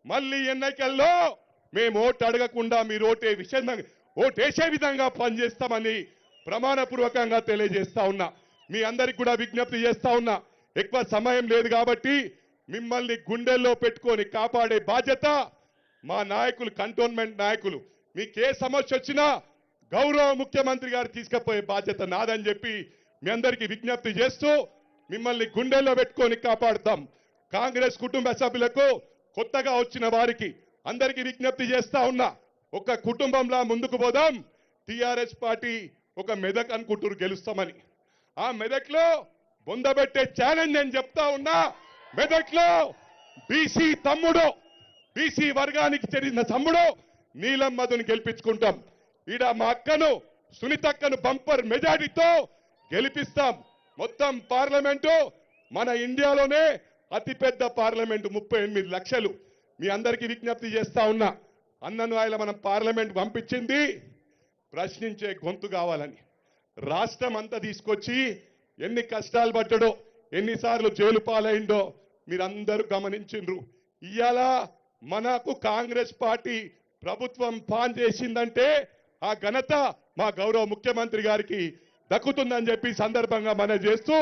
మళ్ళీ ఎన్నికల్లో మేము ఓటు అడగకుండా మీరు ఓటేసే విధంగా పనిచేస్తామని ప్రమాణపూర్వకంగా తెలియజేస్తా ఉన్నా. మీ అందరికి కూడా విజ్ఞప్తి చేస్తా ఉన్నా. ఎక్కువ సమయం లేదు కాబట్టి మిమ్మల్ని గుండెల్లో పెట్టుకొని కాపాడే బాధ్యత మా నాయకులు, కంటోన్మెంట్ నాయకులు. మీకే సమస్య వచ్చినా గౌరవ ముఖ్యమంత్రి గారు తీసుకుపోయే బాధ్యత నాదని చెప్పి మీ అందరికీ విజ్ఞప్తి చేస్తూ మిమ్మల్ని గుండెల్లో పెట్టుకొని కాపాడుతాం. కాంగ్రెస్ కుటుంబ సభ్యులకు, కొత్తగా వచ్చిన వారికి అందరికీ విజ్ఞప్తి చేస్తా ఉన్నా. ఒక కుటుంబంలా ముందుకు పోదాం. టిఆర్ఎస్ పార్టీ ఒక మెదక్ అనుకుంటూరు గెలుస్తామని. ఆ మెదక్లో బొందబెట్టే ఛాలెంజ్ నేను చెప్తా ఉన్నా. మెదక్లో బీసీ తమ్ముడు, బీసీ వర్గానికి చెందిన తమ్ముడు నీలం మధుని గెలిపించుకుంటాం. ఈడ మా అక్కను, సునీతక్కను బంపర్ మెజారిటీతో గెలిపిస్తాం. మొత్తం పార్లమెంటు మన ఇండియాలోనే అతిపెద్ద పార్లమెంటు, 38 లక్షలు. మీ అందరికీ విజ్ఞప్తి చేస్తా ఉన్నా. అన్నను ఆయన మనం పార్లమెంట్ పంపించింది ప్రశ్నించే గొంతు కావాలని. రాష్ట్రం అంతా తీసుకొచ్చి ఎన్ని కష్టాలు పడ్డాడో, ఎన్నిసార్లు జైలు పాలైండో మీరందరూ గమనించిండ్రు. ఇవాళ మనకు కాంగ్రెస్ పార్టీ ప్రభుత్వం పాన్ చేసిందంటే ఆ ఘనత మా గౌరవ ముఖ్యమంత్రి గారికి దక్కుతుందని చెప్పి సందర్భంగా మనం చేస్తూ